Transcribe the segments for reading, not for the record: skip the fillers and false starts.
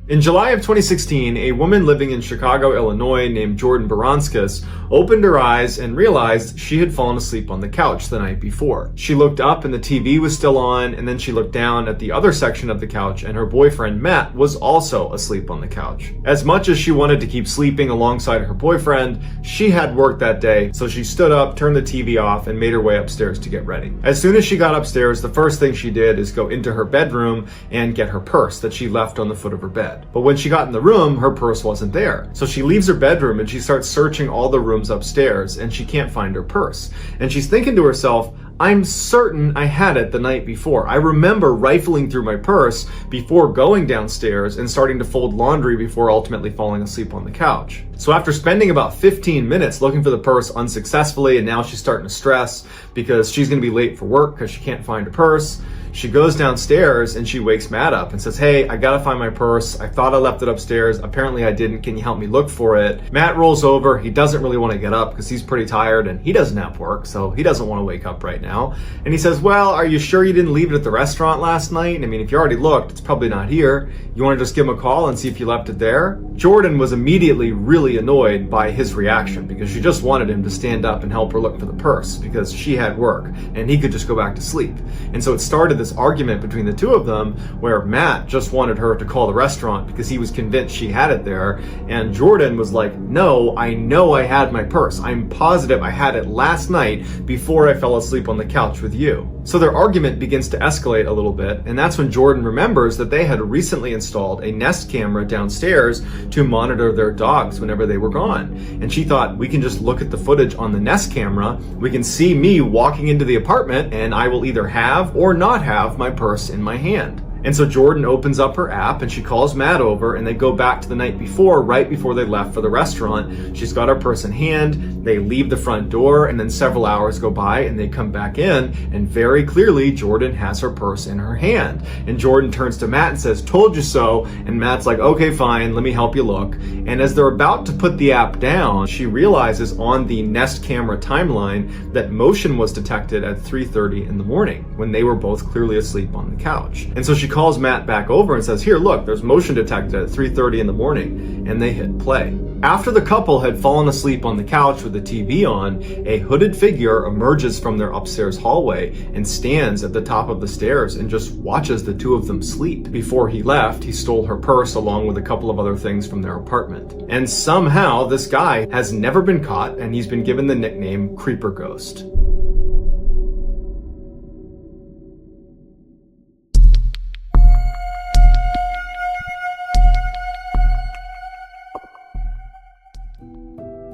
In July of 2016, a woman living in Chicago, Illinois named Jordan Baranskis opened her eyes and realized she had fallen asleep on the couch the night before. She looked up and the TV was still on, and then she looked down at the other section of the couch and her boyfriend Matt was also asleep on the couch. As much as she wanted to keep sleeping alongside her boyfriend, she had work that day, so she stood up, turned the TV off, and made her way upstairs to get ready. As soon as she got upstairs, the first thing she did is go into her bedroom and get her purse that she left on the foot of her bed. But when she got in the room, her purse wasn't there. So she leaves her bedroom and she starts searching all the rooms upstairs and she can't find her purse. And she's thinking to herself, I'm certain I had it the night before. I remember rifling through my purse before going downstairs and starting to fold laundry before ultimately falling asleep on the couch. So after spending about 15 minutes looking for the purse unsuccessfully, and now she's starting to stress because she's going to be late for work because she can't find her purse, she goes downstairs and she wakes Matt up and says, hey, I gotta find my purse. I thought I left it upstairs. Apparently I didn't. Can you help me look for it? Matt rolls over. He doesn't really want to get up because he's pretty tired and he doesn't have work, so he doesn't want to wake up right now. And he says, well, are you sure you didn't leave it at the restaurant last night? I mean, if you already looked, it's probably not here. You want to just give him a call and see if you left it there? Jordan was immediately really annoyed by his reaction because she just wanted him to stand up and help her look for the purse because she had work and he could just go back to sleep. And so it started this argument between the two of them where Matt just wanted her to call the restaurant because he was convinced she had it there, and Jordan was like, no, I know I had my purse. I'm positive I had it last night before I fell asleep on the couch with you. So their argument begins to escalate a little bit, and that's when Jordan remembers that they had recently installed a Nest camera downstairs to monitor their dogs whenever they were gone. And she thought, we can just look at the footage on the Nest camera, we can see me walking into the apartment, and I will either have or not have my purse in my hand. And so Jordan opens up her app and she calls Matt over and they go back to the night before, right before they left for the restaurant. She's got her purse in hand, they leave the front door, and then several hours go by and they come back in and very clearly Jordan has her purse in her hand. And Jordan turns to Matt and says, told you so. And Matt's like, okay, fine, let me help you look. And as they're about to put the app down, she realizes on the Nest camera timeline that motion was detected at 3:30 in the morning when they were both clearly asleep on the couch. And so she calls Matt back over and says, here, look, there's motion detected at 3:30 in the morning, and they hit play. After the couple had fallen asleep on the couch with the TV on, a hooded figure emerges from their upstairs hallway and stands at the top of the stairs and just watches the two of them sleep. Before he left, he stole her purse along with a couple of other things from their apartment. And somehow this guy has never been caught, and he's been given the nickname Creeper Ghost.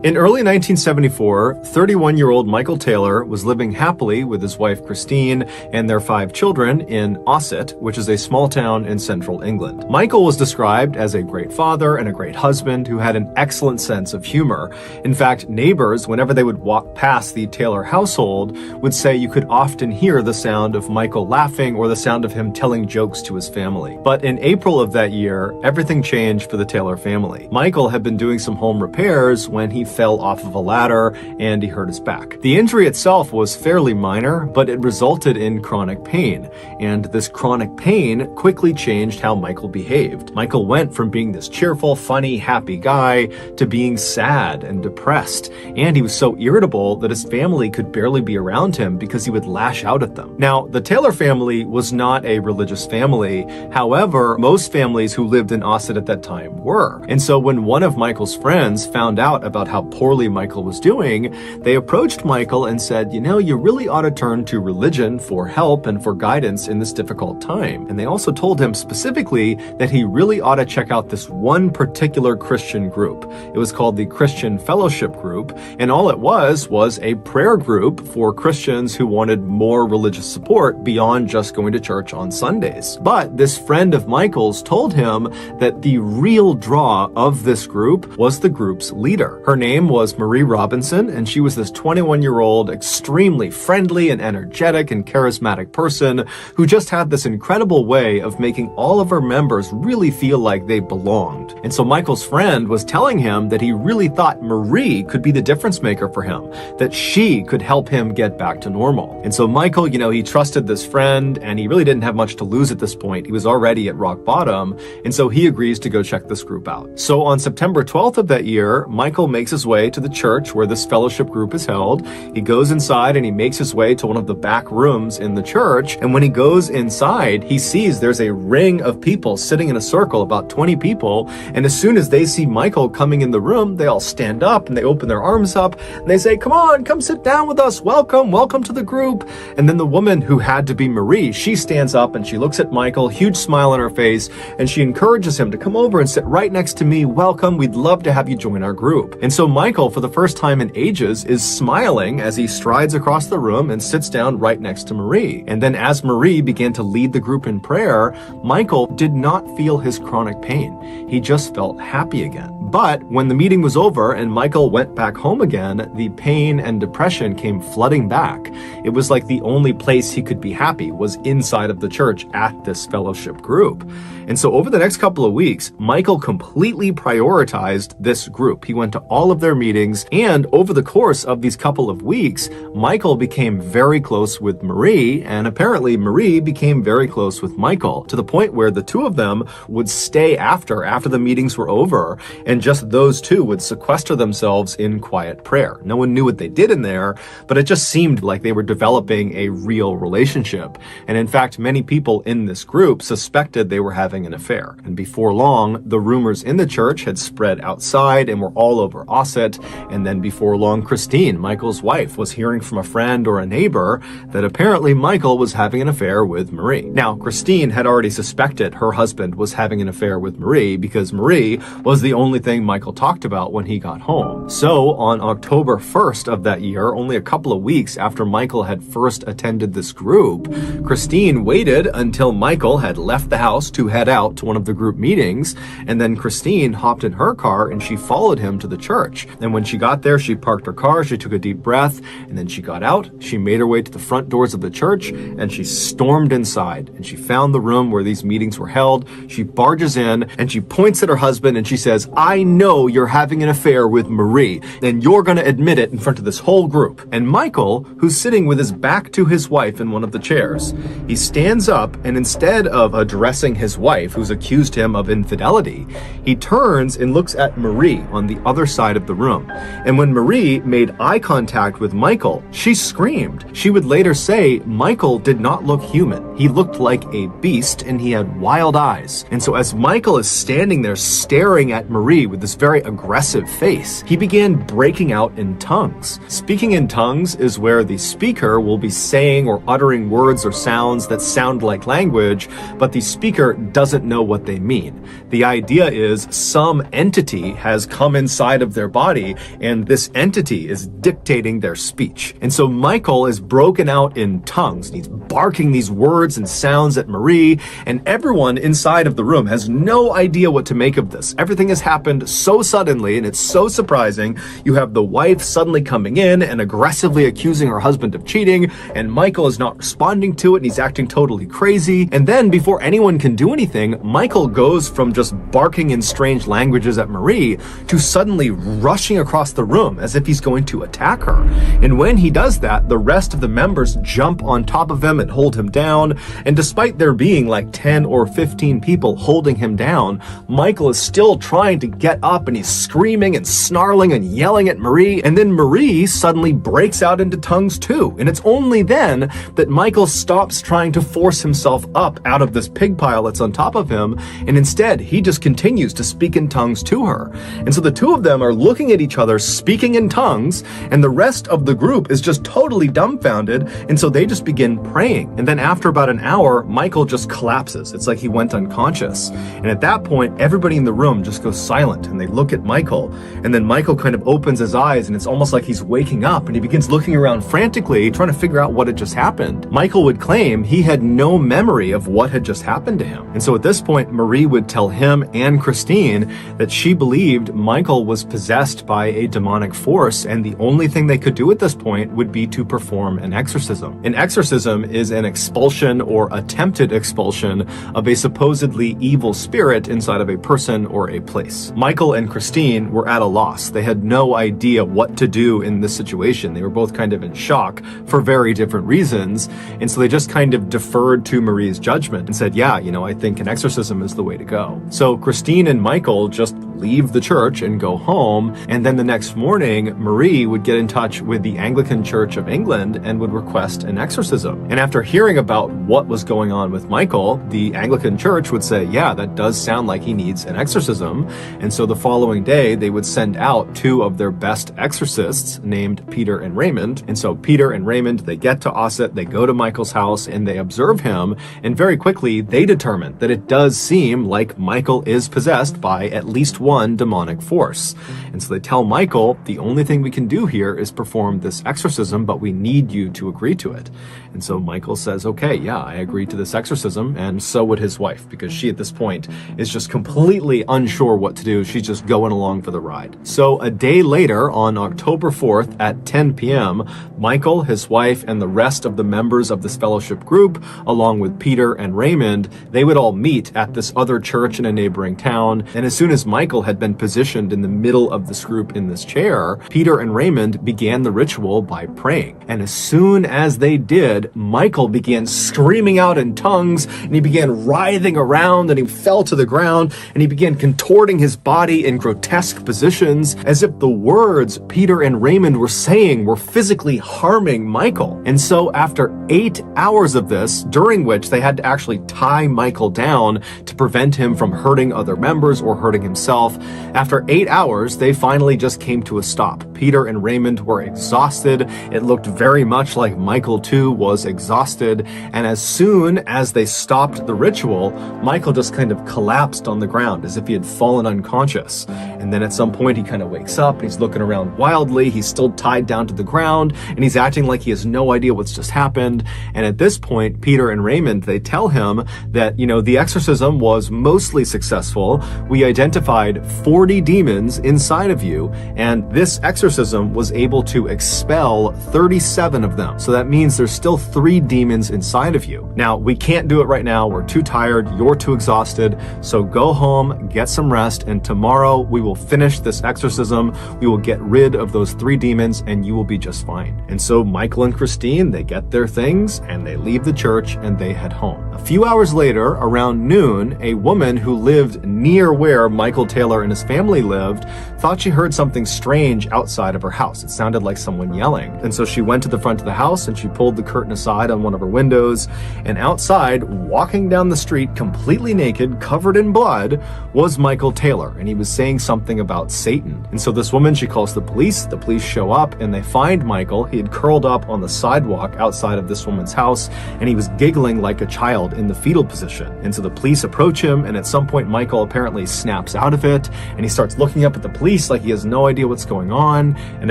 In early 1974, 31-year-old Michael Taylor was living happily with his wife Christine and their 5 children in Ossett, which is a small town in central England. Michael was described as a great father and a great husband who had an excellent sense of humor. In fact, neighbors, whenever they would walk past the Taylor household, would say you could often hear the sound of Michael laughing or the sound of him telling jokes to his family. But in April of that year, everything changed for the Taylor family. Michael had been doing some home repairs when he fell off of a ladder and he hurt his back. The injury itself was fairly minor, but it resulted in chronic pain, and this chronic pain quickly changed how Michael behaved. Michael went from being this cheerful, funny, happy guy to being sad and depressed, and he was so irritable that his family could barely be around him because he would lash out at them. Now, the Taylor family was not a religious family. However, most families who lived in Ossett at that time were. And so when one of Michael's friends found out about how poorly Michael was doing, they approached Michael and said, you know, you really ought to turn to religion for help and for guidance in this difficult time. And they also told him specifically that he really ought to check out this one particular Christian group. It was called the Christian Fellowship Group, and all it was a prayer group for Christians who wanted more religious support beyond just going to church on Sundays. But this friend of Michael's told him that the real draw of this group was the group's leader. Her name name was Marie Robinson, and she was this 21-year-old, extremely friendly and energetic and charismatic person who just had this incredible way of making all of her members really feel like they belonged. And so Michael's friend was telling him that he really thought Marie could be the difference maker for him, that she could help him get back to normal. And so Michael, he trusted this friend, and he really didn't have much to lose at this point. He was already at rock bottom, and so he agrees to go check this group out. So on September 12th of that year, Michael makes his way to the church where this fellowship group is held. He goes inside and he makes his way to one of the back rooms in the church, and when he goes inside, he sees there's a ring of people sitting in a circle, about 20 people, and as soon as they see Michael coming in the room, they all stand up and they open their arms up and they say, "Come on, come sit down with us. Welcome to the group." And then the woman who had to be Marie, she stands up and she looks at Michael, huge smile on her face, and she encourages him to come over and sit right next to me. "Welcome, we'd love to have you join our group." And so Michael, for the first time in ages, is smiling as he strides across the room and sits down right next to Marie. And then as Marie began to lead the group in prayer, Michael did not feel his chronic pain. He just felt happy again. But when the meeting was over and Michael went back home again, the pain and depression came flooding back. It was like the only place he could be happy was inside of the church at this fellowship group. And so over the next couple of weeks, Michael completely prioritized this group. He went to all of their meetings, and over the course of these couple of weeks, Michael became very close with Marie, and apparently Marie became very close with Michael, to the point where the two of them would stay after the meetings were over, and just those two would sequester themselves in quiet prayer. No one knew what they did in there, but it just seemed like they were developing a real relationship. And in fact, many people in this group suspected they were having an affair. And before long, the rumors in the church had spread outside and were all over Ossett. And then before long, Christine, Michael's wife, was hearing from a friend or a neighbor that apparently Michael was having an affair with Marie. Now, Christine had already suspected her husband was having an affair with Marie because Marie was the only thing Michael talked about when he got home. So on October 1st of that year, only a couple of weeks after Michael had first attended this group, Christine waited until Michael had left the house to head out to one of the group meetings, and then Christine hopped in her car and she followed him to the church. And when she got there, she parked her car, she took a deep breath, and then she got out, she made her way to the front doors of the church, and she stormed inside, and she found the room where these meetings were held. She barges in, and she points at her husband, and she says, "I know you're having an affair with Marie, and you're gonna admit it in front of this whole group." And Michael, who's sitting with his back to his wife in one of the chairs, he stands up, and instead of addressing his wife, who's accused him of infidelity, he turns and looks at Marie on the other side of the room. And when Marie made eye contact with Michael, she screamed. She would later say Michael did not look human. He looked like a beast, and he had wild eyes. And so as Michael is standing there staring at Marie with this very aggressive face, he began breaking out in tongues. Speaking in tongues is where the speaker will be saying or uttering words or sounds that sound like language, but the speaker doesn't know what they mean. The idea is some entity has come inside of their body, and this entity is dictating their speech. And so Michael is broken out in tongues. He's barking these words and sounds at Marie, and everyone inside of the room has no idea what to make of this. Everything has happened so suddenly, and it's so surprising. You have the wife suddenly coming in and aggressively accusing her husband of cheating, and Michael is not responding to it, and he's acting totally crazy. And then before anyone can do anything, Michael goes from just barking in strange languages at Marie to suddenly rushing across the room as if he's going to attack her. And when he does that, the rest of the members jump on top of him and hold him down. And despite there being like 10 or 15 people holding him down, Michael is still trying to get up, and he's screaming and snarling and yelling at Marie. And then Marie suddenly breaks out into tongues too. And it's only then that Michael stops trying to force himself up out of this pig pile that's on top of him, and instead he just continues to speak in tongues to her. And so the two of them are looking at each other speaking in tongues, and the rest of the group is just totally dumbfounded, and so they just begin praying. And then after about an hour, Michael just collapses. It's like he went unconscious. And at that point, everybody in the room just goes silent. silent and they look at Michael, and then Michael kind of opens his eyes and it's almost like he's waking up, and he begins looking around frantically trying to figure out what had just happened. Michael would claim he had no memory of what had just happened to him. And so at this point, Marie would tell him and Christine that she believed Michael was possessed by a demonic force, and the only thing they could do at this point would be to perform an exorcism. An exorcism is an expulsion or attempted expulsion of a supposedly evil spirit inside of a person or a place. Michael and Christine were at a loss. They had no idea what to do in this situation. They were both kind of in shock for very different reasons, and so they just kind of deferred to Marie's judgment and said, yeah, I think an exorcism is the way to go. So Christine and Michael just leave the church and go home, and then the next morning, Marie would get in touch with the Anglican Church of England and would request an exorcism. And after hearing about what was going on with Michael, the Anglican Church would say, yeah, that does sound like he needs an exorcism. And so the following day, they would send out two of their best exorcists named Peter and Raymond. And so Peter and Raymond, they get to Ossett, they go to Michael's house, and they observe him, and very quickly, they determine that it does seem like Michael is possessed by at least one demonic force. And so they tell Michael, the only thing we can do here is perform this exorcism, but we need you to agree to it. And so Michael says, okay, yeah, I agree to this exorcism, and so would his wife, because she at this point is just completely unsure what to do. She's just going along for the ride. So a day later, on October 4th at 10 p.m., Michael, his wife, and the rest of the members of this fellowship group, along with Peter and Raymond, they would all meet at this other church in a neighboring town. And as soon as Michael had been positioned in the middle of this group in this chair, Peter and Raymond began the ritual by praying. And as soon as they did, Michael began screaming out in tongues, and he began writhing around, and he fell to the ground, and he began contorting his body in grotesque positions, as if the words Peter and Raymond were saying were physically harming Michael. And so after 8 hours of this, during which they had to actually tie Michael down to prevent him from hurting other members or hurting himself, after 8 hours, they finally just came to a stop. Peter and Raymond were exhausted. It looked very much like Michael too was exhausted, and as soon as they stopped the ritual, Michael just kind of collapsed on the ground as if he had fallen unconscious. And then at some point he kind of wakes up and he's looking around wildly. He's still tied down to the ground and he's acting like he has no idea what's just happened. And at this point, Peter and Raymond, they tell him that, the exorcism was mostly successful. We identified 40 demons inside of you, and this exorcism was able to expel 37 of them. So that means there's still 3 demons inside of you. Now, we can't do it right now. We're too tired. You're too exhausted. So go home, get some rest, and tomorrow we will finish this exorcism. We will get rid of those 3 demons, and you will be just fine. And so Michael and Christine, they get their things, and they leave the church, and they head home. A few hours later, around noon, a woman who lived near where Michael Taylor and his family lived thought she heard something strange outside of her house. It sounded like someone yelling. And so she went to the front of the house and she pulled the curtain aside on one of her windows, and outside, walking down the street completely naked, covered in blood, was Michael Taylor, and he was saying something about Satan. And so this woman, she calls the police show up and they find Michael. He had curled up on the sidewalk outside of this woman's house, and he was giggling like a child in the fetal position. And so the police approach him, and at some point Michael apparently snaps out of it, and he starts looking up at the police like he has no idea what's going on, and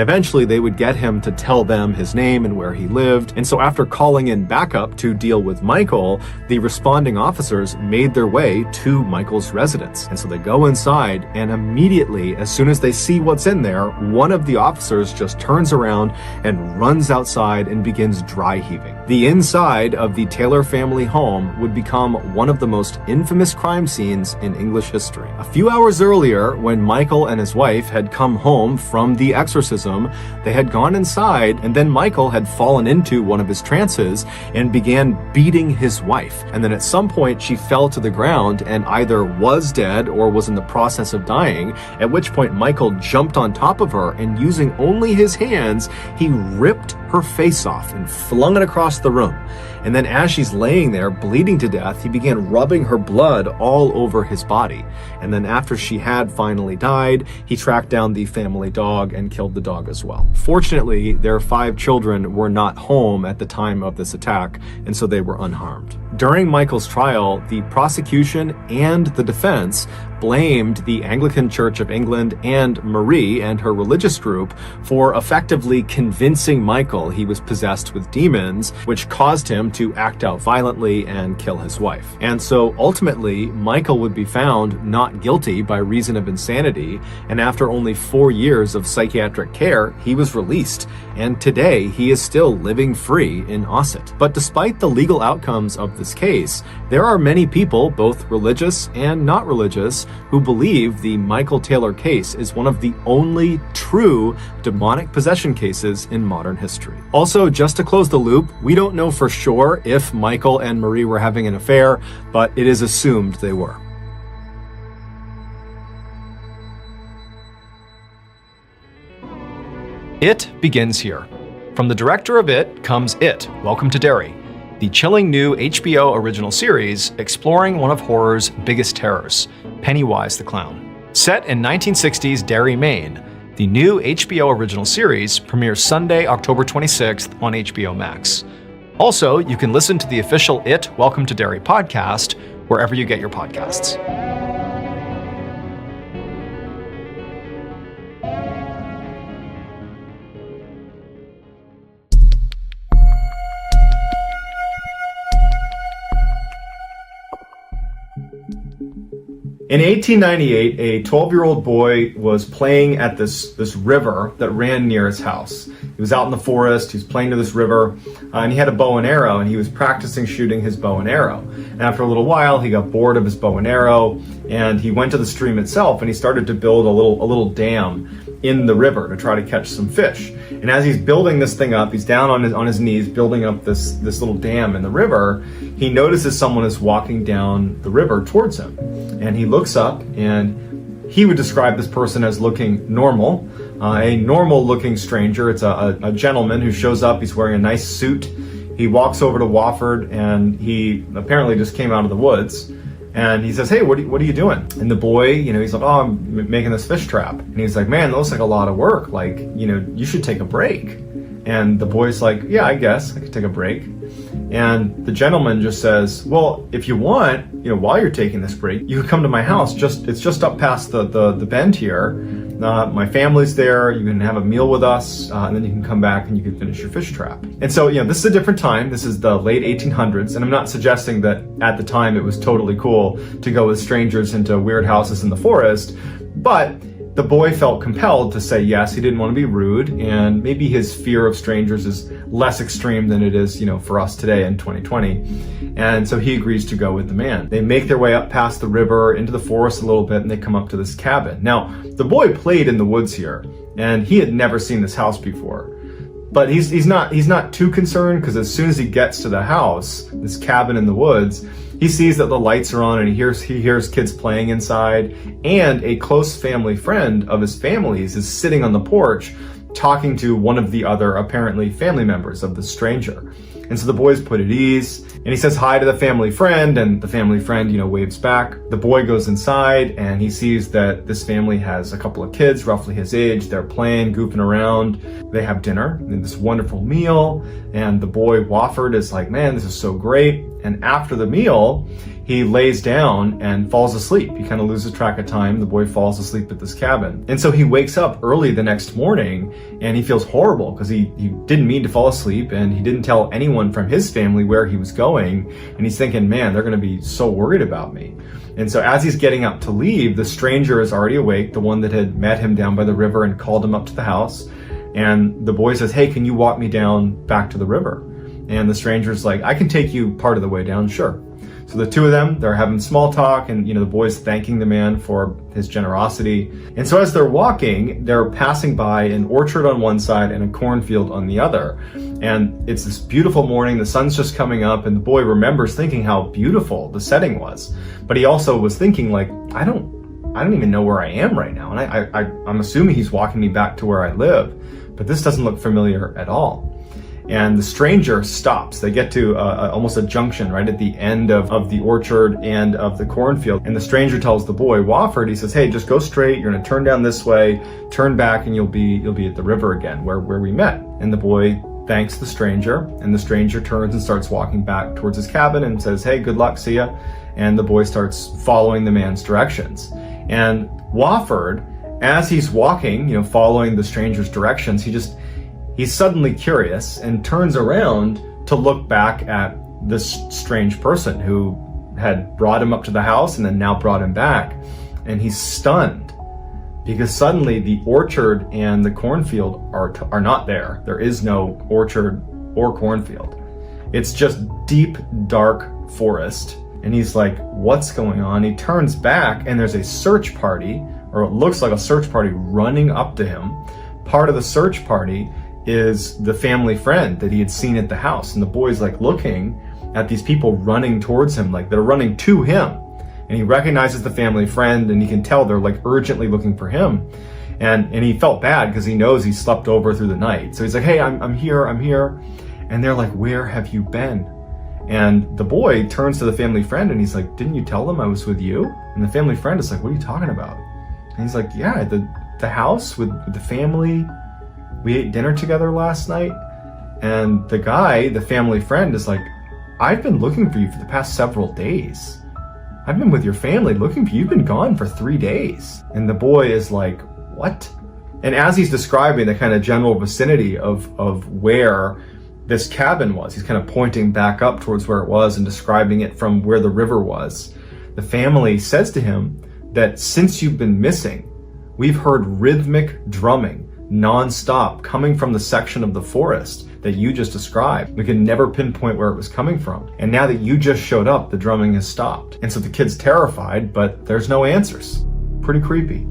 eventually they would get him to tell them his name and where he lived. And so after calling in backup to deal with Michael, the responding officers made their way to Michael's residence. And so they go inside, and immediately, as soon as they see what's in there, one of the officers just turns around and runs outside and begins dry heaving. The inside of the Taylor family home would become one of the most infamous crime scenes in English history. A few hours earlier, when Michael and his wife had come home from the exorcism, they had gone inside, and then Michael had fallen into one of his trances and began beating his wife. And then at some point, she fell to the ground and either was dead or was in the process of dying, at which point Michael jumped on top of her, and using only his hands, he ripped her face off and flung it across the room. And then as she's laying there bleeding to death, he began rubbing her blood all over his body. And then after she had finally died, he tracked down the family dog and killed the dog as well. Fortunately, their 5 children were not home at the time of this attack, and so they were unharmed. During Michael's trial, the prosecution and the defense blamed the Anglican Church of England and Marie and her religious group for effectively convincing Michael he was possessed with demons, which caused him to act out violently and kill his wife. And so ultimately, Michael would be found not guilty by reason of insanity, and after only 4 years of psychiatric care, he was released, and today he is still living free in Ossett. But despite the legal outcomes of this case, there are many people, both religious and not religious, who believe the Michael Taylor case is one of the only true demonic possession cases in modern history. Also, just to close the loop, we don't know for sure if Michael and Marie were having an affair, but it is assumed they were. It begins here. From the director of It comes It, Welcome to Derry, the chilling new HBO original series exploring one of horror's biggest terrors, Pennywise the Clown. Set in 1960s Derry, Maine, the new HBO original series premieres Sunday, October 26th on HBO Max. Also, you can listen to the official It, Welcome to Derry podcast wherever you get your podcasts. In 1898, a 12-year-old boy was playing at this river that ran near his house. He was out in the forest, he was playing to this river, and he had a bow and arrow, and he was practicing shooting his bow and arrow. And after a little while, he got bored of his bow and arrow, and he went to the stream itself, and he started to build a little dam in the river to try to catch some fish. And as he's building this thing up, he's down on his knees building up this little dam in the river, he notices someone is walking down the river towards him. And he looks up, and he would describe this person as looking normal, a normal looking stranger. It's a gentleman who shows up, he's wearing a nice suit. He walks over to Wofford, and he apparently just came out of the woods. And he says, "Hey, what are you doing?" And the boy, he's like, "Oh, I'm making this fish trap." And he's like, "Man, that looks like a lot of work. Like, you should take a break." And the boy's like, "Yeah, I guess I could take a break." And the gentleman just says, "Well, if you want, while you're taking this break, you can come to my house. It's just up past the bend here. My family's there. You can have a meal with us, and then you can come back and you can finish your fish trap." And so, this is a different time. This is the late 1800s, and I'm not suggesting that at the time it was totally cool to go with strangers into weird houses in the forest, but the boy felt compelled to say yes. He didn't want to be rude, and maybe his fear of strangers is less extreme than it is, for us today in 2020. And so he agrees to go with the man. They make their way up past the river into the forest a little bit, and they come up to this cabin. Now, the boy played in the woods here, and he had never seen this house before. But he's not too concerned, because as soon as he gets to the house, this cabin in the woods, he sees that the lights are on, and he hears kids playing inside, and a close family friend of his family's is sitting on the porch talking to one of the other apparently family members of the stranger. And so the boy's put at ease, and he says hi to the family friend, and the family friend, waves back. The boy goes inside, and he sees that this family has a couple of kids, roughly his age. They're playing, goofing around. They have dinner, and this wonderful meal, and the boy, Wofford, is like, "Man, this is so great." And after the meal, he lays down and falls asleep. He kind of loses track of time. The boy falls asleep at this cabin. And so he wakes up early the next morning, and he feels horrible because he didn't mean to fall asleep, and he didn't tell anyone from his family where he was going. And he's thinking, "Man, they're going to be so worried about me." And so as he's getting up to leave, the stranger is already awake, the one that had met him down by the river and called him up to the house. And the boy says, "Hey, can you walk me down back to the river?" And the stranger's like, "I can take you part of the way down, sure." So the two of them, they're having small talk, and the boy's thanking the man for his generosity. And so as they're walking, they're passing by an orchard on one side and a cornfield on the other. And it's this beautiful morning, the sun's just coming up, and the boy remembers thinking how beautiful the setting was. But he also was thinking, like, I don't even know where I am right now. And I'm assuming he's walking me back to where I live, but this doesn't look familiar at all. And the stranger stops. They get to almost a junction right at the end of the orchard and of the cornfield. And the stranger tells the boy, Wofford, he says, "Hey, just go straight. You're going to turn down this way, turn back, and you'll be at the river again, where we met." And the boy thanks the stranger, and the stranger turns and starts walking back towards his cabin and says, "Hey, good luck, see ya." And the boy starts following the man's directions. And Wofford, as he's walking, following the stranger's directions, he's suddenly curious and turns around to look back at this strange person who had brought him up to the house and then now brought him back. And he's stunned because suddenly the orchard and the cornfield are not there. There is no orchard or cornfield. It's just deep, dark forest. And he's like, what's going on? He turns back and there's a search party, or it looks like a search party, running up to him. Part of the search party is the family friend that he had seen at the house. And the boy's like looking at these people running towards him, like they're running to him. And he recognizes the family friend, and he can tell they're like urgently looking for him. And he felt bad because he knows he slept over through the night. So he's like, hey, I'm here. And they're like, where have you been? And the boy turns to the family friend and he's like, didn't you tell them I was with you? And the family friend is like, what are you talking about? And he's like, yeah, the house with the family. We ate dinner together last night. And the guy, the family friend, is like, I've been looking for you for the past several days. I've been with your family looking for you. You've been gone for 3 days. And the boy is like, what? And as he's describing the kind of general vicinity of where this cabin was, he's kind of pointing back up towards where it was and describing it from where the river was. The family says to him that since you've been missing, we've heard rhythmic drumming non-stop coming from the section of the forest that you just described. We could never pinpoint where it was coming from. And now that you just showed up, the drumming has stopped. And so the kid's terrified, but there's no answers. Pretty creepy.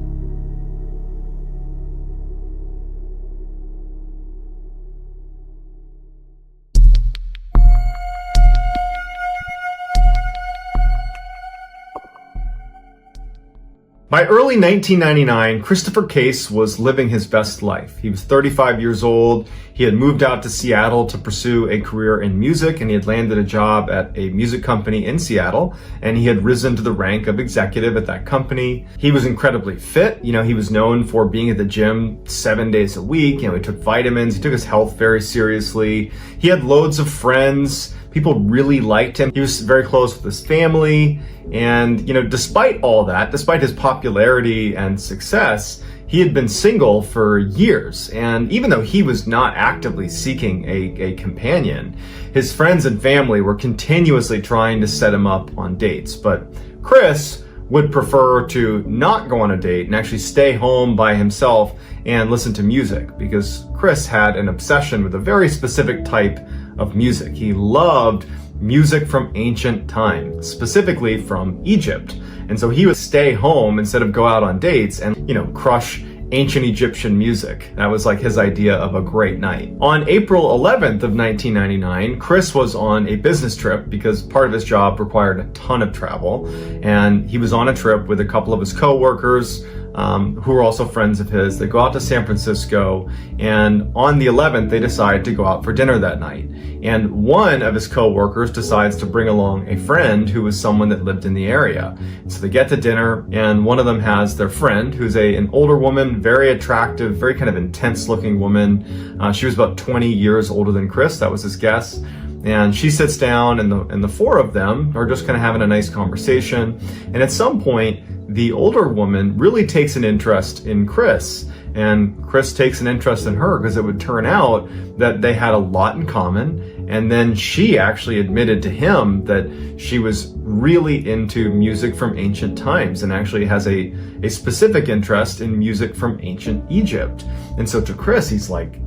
By early 1999, Christopher Case was living his best life. He was 35 years old. He had moved out to Seattle to pursue a career in music, and he had landed a job at a music company in Seattle, and he had risen to the rank of executive at that company. He was incredibly fit. He was known for being at the gym 7 days a week. He took vitamins. He took his health very seriously. He had loads of friends. People really liked him. He was very close with his family. And, despite all that, despite his popularity and success, he had been single for years. And even though he was not actively seeking a companion, his friends and family were continuously trying to set him up on dates. But Chris would prefer to not go on a date and actually stay home by himself and listen to music, because Chris had an obsession with a very specific type of music. He loved music from ancient times, specifically from Egypt. And so he would stay home instead of go out on dates and, crush ancient Egyptian music. That was like his idea of a great night. On April 11th of 1999, Chris was on a business trip because part of his job required a ton of travel. And he was on a trip with a couple of his coworkers, who were also friends of his. They go out to San Francisco, and on the 11th, they decide to go out for dinner that night. And one of his co-workers decides to bring along a friend who was someone that lived in the area. So they get to dinner, and one of them has their friend, who's an older woman, very attractive, very kind of intense looking woman. She was about 20 years older than Chris. That was his guess. And she sits down, and the four of them are just kind of having a nice conversation. And at some point, the older woman really takes an interest in Chris, and Chris takes an interest in her because it would turn out that they had a lot in common. And then she actually admitted to him that she was really into music from ancient times and actually has a specific interest in music from ancient Egypt. And so to Chris, he's like,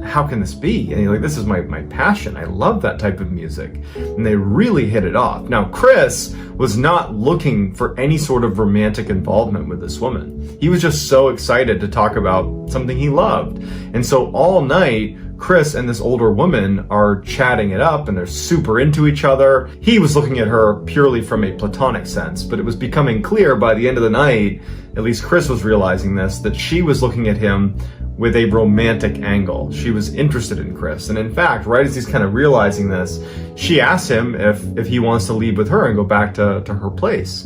how can this be? And he's like, this is my passion. I love that type of music. And they really hit it off. Now, Chris was not looking for any sort of romantic involvement with this woman. He was just so excited to talk about something he loved. And so all night, Chris and this older woman are chatting it up, and they're super into each other. He was looking at her purely from a platonic sense, but it was becoming clear by the end of the night, at least Chris was realizing this, that she was looking at him with a romantic angle. She was interested in Chris. And in fact, right as he's kind of realizing this, she asks him if he wants to leave with her and go back to her place.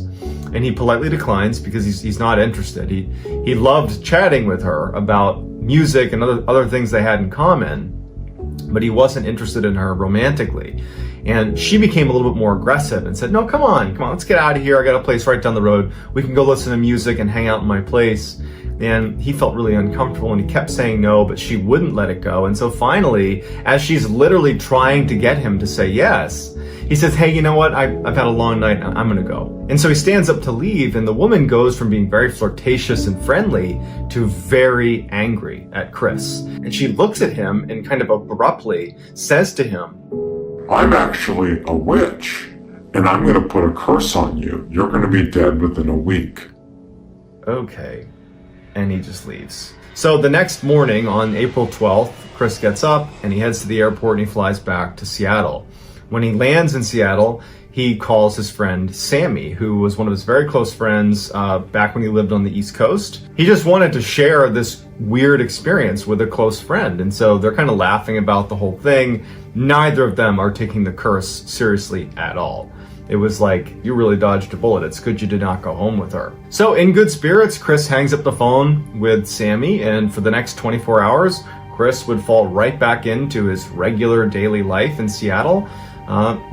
And he politely declines because he's not interested. He loved chatting with her about music and other things they had in common, but he wasn't interested in her romantically. And she became a little bit more aggressive and said, no, come on, let's get out of here. I got a place right down the road. We can go listen to music and hang out in my place. And he felt really uncomfortable and he kept saying no, but she wouldn't let it go. And so finally, as she's literally trying to get him to say yes, he says, hey, you know what? I've had a long night. I'm going to go. And so he stands up to leave, and the woman goes from being very flirtatious and friendly to very angry at Chris. And she looks at him and kind of abruptly says to him, I'm actually a witch, and I'm going to put a curse on you. You're going to be dead within a week. Okay. And he just leaves. So the next morning on April 12th, Chris gets up and he heads to the airport and he flies back to Seattle. When he lands in Seattle, he calls his friend Sammy, who was one of his very close friends back when he lived on the East Coast. He just wanted to share this weird experience with a close friend. And so they're kind of laughing about the whole thing. Neither of them are taking the curse seriously at all. It was like, you really dodged a bullet. It's good you did not go home with her. So in good spirits, Chris hangs up the phone with Sammy, and for the next 24 hours, Chris would fall right back into his regular daily life in Seattle.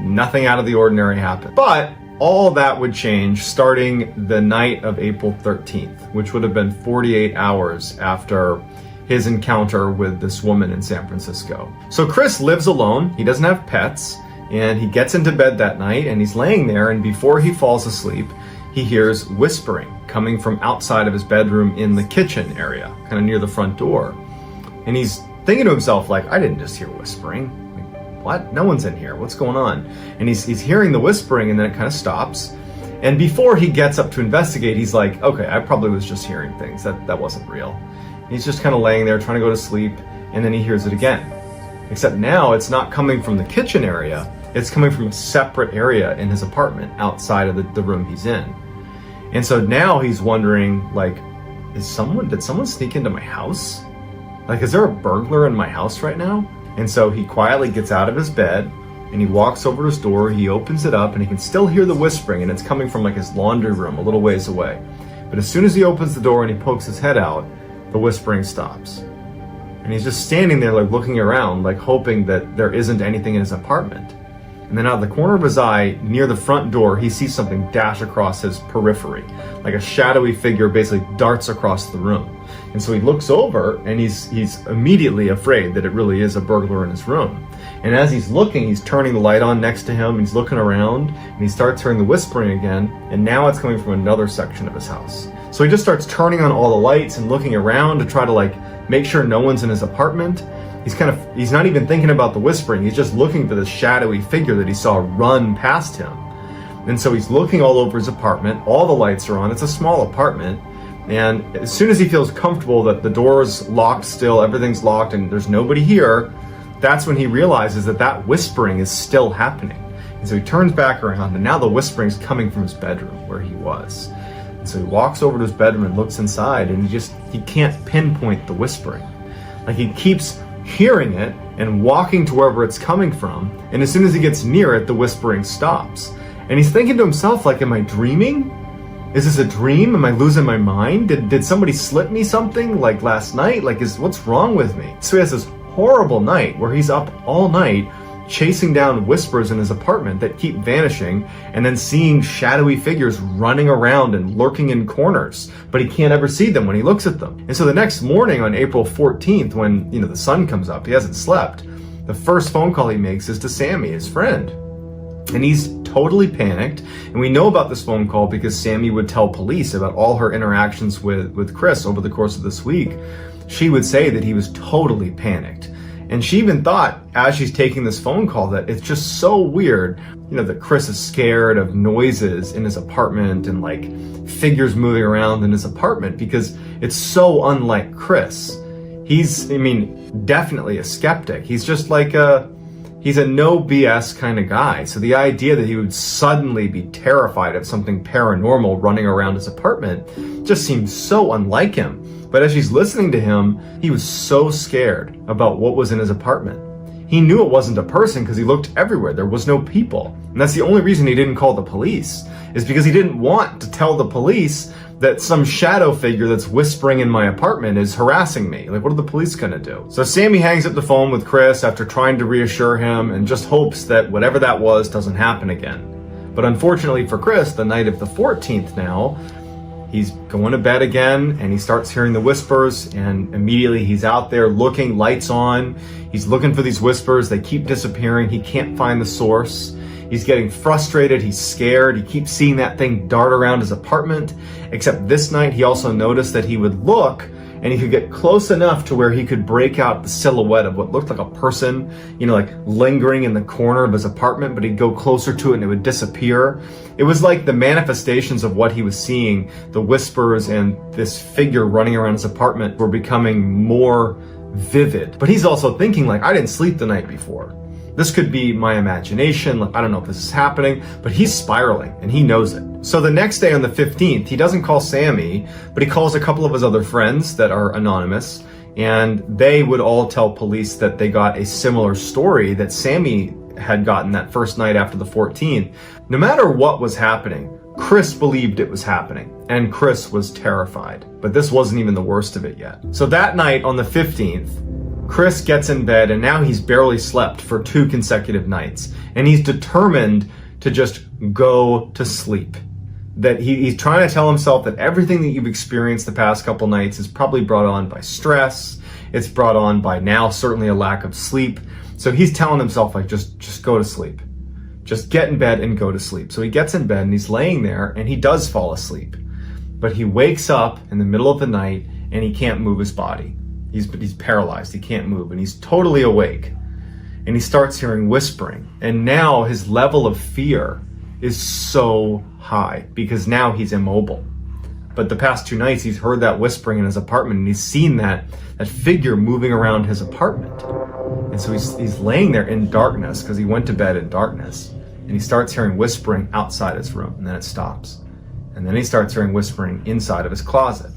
Nothing out of the ordinary happened. But all that would change starting the night of April 13th, which would have been 48 hours after his encounter with this woman in San Francisco. So Chris lives alone. He doesn't have pets. And he gets into bed that night and he's laying there, and before he falls asleep, he hears whispering coming from outside of his bedroom in the kitchen area, kind of near the front door. And he's thinking to himself, like, I didn't just hear whispering. Like, what? No one's in here. What's going on? And he's hearing the whispering, and then it kind of stops. And before he gets up to investigate, he's like, okay, I probably was just hearing things. That wasn't real. And he's just kind of laying there trying to go to sleep, and then he hears it again. Except now it's not coming from the kitchen area. It's coming from a separate area in his apartment outside of the room he's in. And so now he's wondering, like, did someone sneak into my house? Like, is there a burglar in my house right now? And so he quietly gets out of his bed and he walks over to his door, he opens it up, and he can still hear the whispering, and it's coming from like his laundry room a little ways away. But as soon as he opens the door and he pokes his head out, the whispering stops. And he's just standing there, like, looking around, like hoping that there isn't anything in his apartment. And then out of the corner of his eye, near the front door, he sees something dash across his periphery. Like a shadowy figure basically darts across the room. And so he looks over, and he's immediately afraid that it really is a burglar in his room. And as he's looking, he's turning the light on next to him, and he's looking around, and he starts hearing the whispering again, and now it's coming from another section of his house. So he just starts turning on all the lights and looking around to try to, like, make sure no one's in his apartment. He's not even thinking about the whispering. He's just looking for this shadowy figure that he saw run past him. And so he's looking all over his apartment. All the lights are on. It's a small apartment. And as soon as he feels comfortable that the door's locked still, everything's locked, and there's nobody here, that's when he realizes that whispering is still happening. And so he turns back around, and now the whispering's coming from his bedroom where he was. And so he walks over to his bedroom and looks inside, and he can't pinpoint the whispering. Like, he keeps hearing it and walking to wherever it's coming from, and as soon as he gets near it, the whispering stops. And he's thinking to himself, like, am I dreaming? Is this a dream? Am I losing my mind? Did somebody slip me something, like, last night? Like, what's wrong with me? So he has this horrible night where he's up all night chasing down whispers in his apartment that keep vanishing, and then seeing shadowy figures running around and lurking in corners, but he can't ever see them when he looks at them. And so the next morning on April 14th, when the sun comes up, he hasn't slept, the first phone call he makes is to Sammy, his friend. And he's totally panicked, and we know about this phone call because Sammy would tell police about all her interactions with Chris over the course of this week. She would say that he was totally panicked. And she even thought, as she's taking this phone call, that it's just so weird, that Chris is scared of noises in his apartment and, like, figures moving around in his apartment, because it's so unlike Chris. He's, definitely a skeptic. He's just like he's a no BS kind of guy. So the idea that he would suddenly be terrified of something paranormal running around his apartment just seems so unlike him. But as she's listening to him, he was so scared about what was in his apartment. He knew it wasn't a person because he looked everywhere. There was no people. And that's the only reason he didn't call the police, is because he didn't want to tell the police that some shadow figure that's whispering in my apartment is harassing me. Like, what are the police gonna do? So Sammy hangs up the phone with Chris after trying to reassure him and just hopes that whatever that was doesn't happen again. But unfortunately for Chris, the night of the 14th now, he's going to bed again and he starts hearing the whispers, and immediately he's out there looking, lights on. He's looking for these whispers. They keep disappearing. He can't find the source. He's getting frustrated. He's scared. He keeps seeing that thing dart around his apartment. Except this night, he also noticed that he would look and he could get close enough to where he could break out the silhouette of what looked like a person, like lingering in the corner of his apartment, but he'd go closer to it and it would disappear. It was like the manifestations of what he was seeing, the whispers and this figure running around his apartment, were becoming more vivid. But he's also thinking, like, I didn't sleep the night before. This could be my imagination. Like, I don't know if this is happening, but he's spiraling and he knows it. So the next day on the 15th, he doesn't call Sammy, but he calls a couple of his other friends that are anonymous, and they would all tell police that they got a similar story that Sammy had gotten that first night after the 14th. No matter what was happening, Chris believed it was happening, and Chris was terrified. But this wasn't even the worst of it yet. So that night on the 15th, Chris gets in bed, and now he's barely slept for 2 consecutive nights, and he's determined to just go to sleep. That he's trying to tell himself that everything that you've experienced the past couple nights is probably brought on by stress. It's brought on by now certainly a lack of sleep. So he's telling himself, like, just go to sleep. Just get in bed and go to sleep. So he gets in bed and he's laying there and he does fall asleep. But he wakes up in the middle of the night and he can't move his body. He's paralyzed, he can't move, and he's totally awake. And he starts hearing whispering. And now his level of fear is so high because now he's immobile. But the past 2 nights he's heard that whispering in his apartment, and he's seen that figure moving around his apartment. And so he's laying there in darkness because he went to bed in darkness. And he starts hearing whispering outside his room, and then it stops. And then he starts hearing whispering inside of his closet,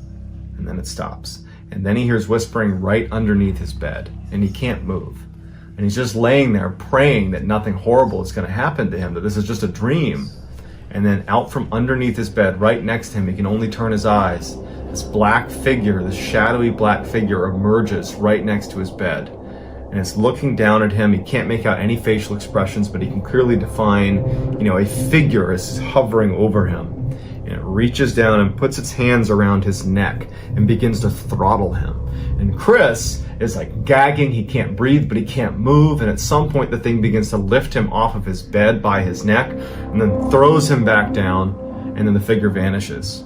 and then it stops. And then he hears whispering right underneath his bed, and he can't move. And he's just laying there praying that nothing horrible is going to happen to him, that this is just a dream. And then out from underneath his bed, right next to him, he can only turn his eyes. This black figure, this shadowy black figure emerges right next to his bed. And it's looking down at him. He can't make out any facial expressions, but he can clearly define, a figure is hovering over him. And it reaches down and puts its hands around his neck and begins to throttle him. And Chris is like gagging, he can't breathe, but he can't move. And at some point the thing begins to lift him off of his bed by his neck and then throws him back down, and then the figure vanishes.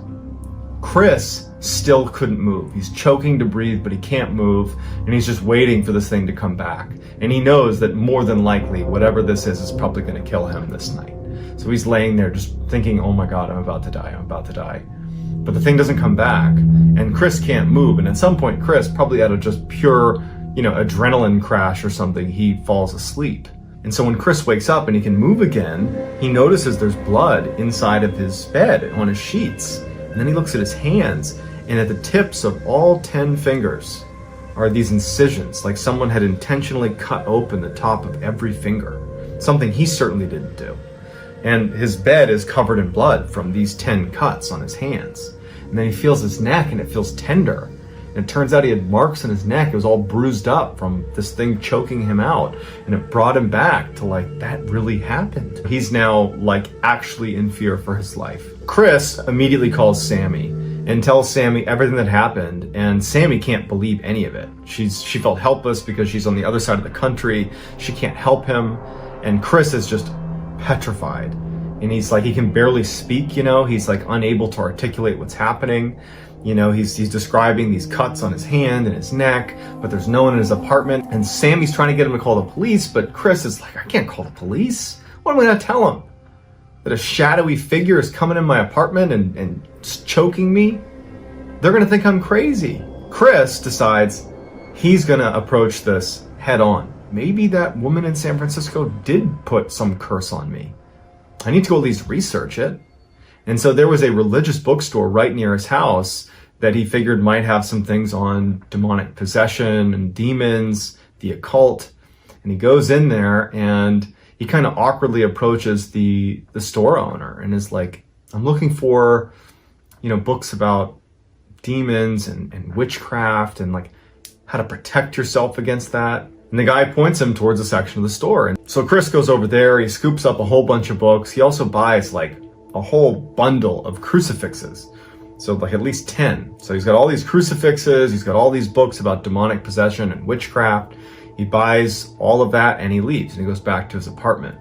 Chris still couldn't move. He's choking to breathe, but he can't move, and he's just waiting for this thing to come back. And he knows that more than likely, whatever this is probably going to kill him this night. So he's laying there just thinking, oh my God, I'm about to die, I'm about to die. But the thing doesn't come back, and Chris can't move. And at some point, Chris, probably out of just pure, adrenaline crash or something, he falls asleep. And so when Chris wakes up and he can move again, he notices there's blood inside of his bed on his sheets. And then he looks at his hands, and at the tips of all 10 fingers are these incisions, like someone had intentionally cut open the top of every finger, something he certainly didn't do. And his bed is covered in blood from these 10 cuts on his hands. And then he feels his neck, and it feels tender. And it turns out he had marks in his neck. It was all bruised up from this thing choking him out. And it brought him back to, like, that really happened. He's now, like, actually in fear for his life. Chris immediately calls Sammy and tells Sammy everything that happened. And Sammy can't believe any of it. She felt helpless because she's on the other side of the country. She can't help him. And Chris is just petrified. And he's like, he can barely speak, he's like unable to articulate what's happening. He's describing these cuts on his hand and his neck, but there's no one in his apartment. And Sammy's trying to get him to call the police, but Chris is like, I can't call the police. What am I going to tell him? That a shadowy figure is coming in my apartment and choking me? They're going to think I'm crazy. Chris decides he's going to approach this head on. Maybe that woman in San Francisco did put some curse on me. I need to go at least research it. And so there was a religious bookstore right near his house that he figured might have some things on demonic possession and demons, the occult. And he goes in there and he kind of awkwardly approaches the store owner and is like, I'm looking for, books about demons and witchcraft and like how to protect yourself against that. And the guy points him towards a section of the store. And so Chris goes over there, he scoops up a whole bunch of books. He also buys like a whole bundle of crucifixes. So like at least 10. So he's got all these crucifixes, he's got all these books about demonic possession and witchcraft. He buys all of that and he leaves and he goes back to his apartment.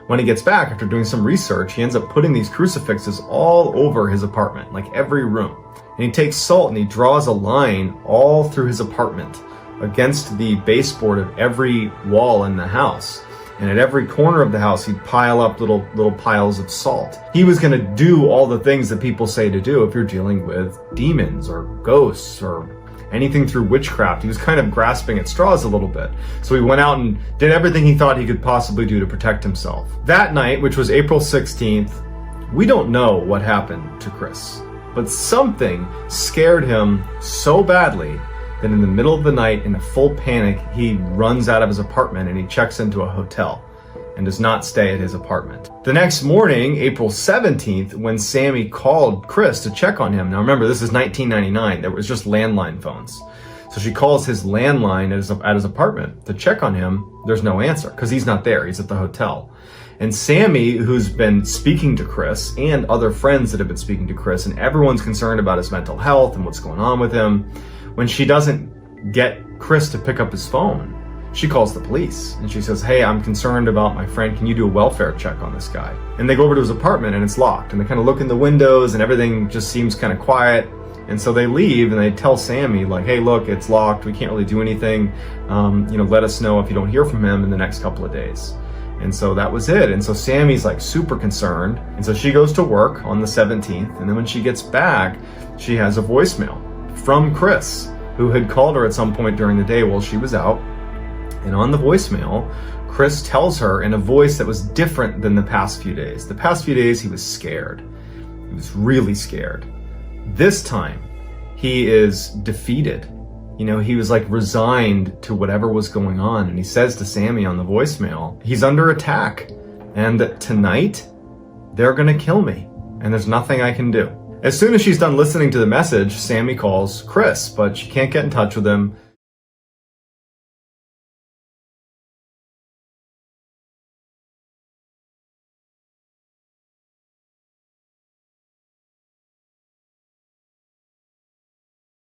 When he gets back, after doing some research, he ends up putting these crucifixes all over his apartment, like every room. And he takes salt and he draws a line all through his apartment against the baseboard of every wall in the house. And at every corner of the house, he'd pile up little piles of salt. He was going to do all the things that people say to do if you're dealing with demons or ghosts or anything through witchcraft. He was kind of grasping at straws a little bit. So he went out and did everything he thought he could possibly do to protect himself. That night, which was April 16th, we don't know what happened to Chris, but something scared him so badly that in the middle of the night, in a full panic, he runs out of his apartment and he checks into a hotel and does not stay at his apartment. The next morning, April 17th, when Sammy called Chris to check on him. Now remember, this is 1999. There was just landline phones. So she calls his landline at his apartment to check on him. There's no answer because he's not there. He's at the hotel. And Sammy, who's been speaking to Chris and other friends that have been speaking to Chris, and everyone's concerned about his mental health and what's going on with him, when she doesn't get Chris to pick up his phone, she calls the police and she says, "Hey, I'm concerned about my friend. Can you do a welfare check on this guy?" And they go over to his apartment and it's locked. And they kind of look in the windows and everything just seems kind of quiet. And so they leave and they tell Sammy like, "Hey, look, it's locked. We can't really do anything. Let us know if you don't hear from him in the next couple of days." And so that was it. And so Sammy's like super concerned. And so she goes to work on the 17th. And then when she gets back, she has a voicemail from Chris, who had called her at some point during the day while she was out. And on the voicemail, Chris tells her in a voice that was different than the past few days. The past few days, he was scared. He was really scared. This time, he is defeated. He was like resigned to whatever was going on. And he says to Sammy on the voicemail, he's under attack. And that tonight, they're gonna kill me. And there's nothing I can do. As soon as she's done listening to the message, Sammy calls Chris, but she can't get in touch with him.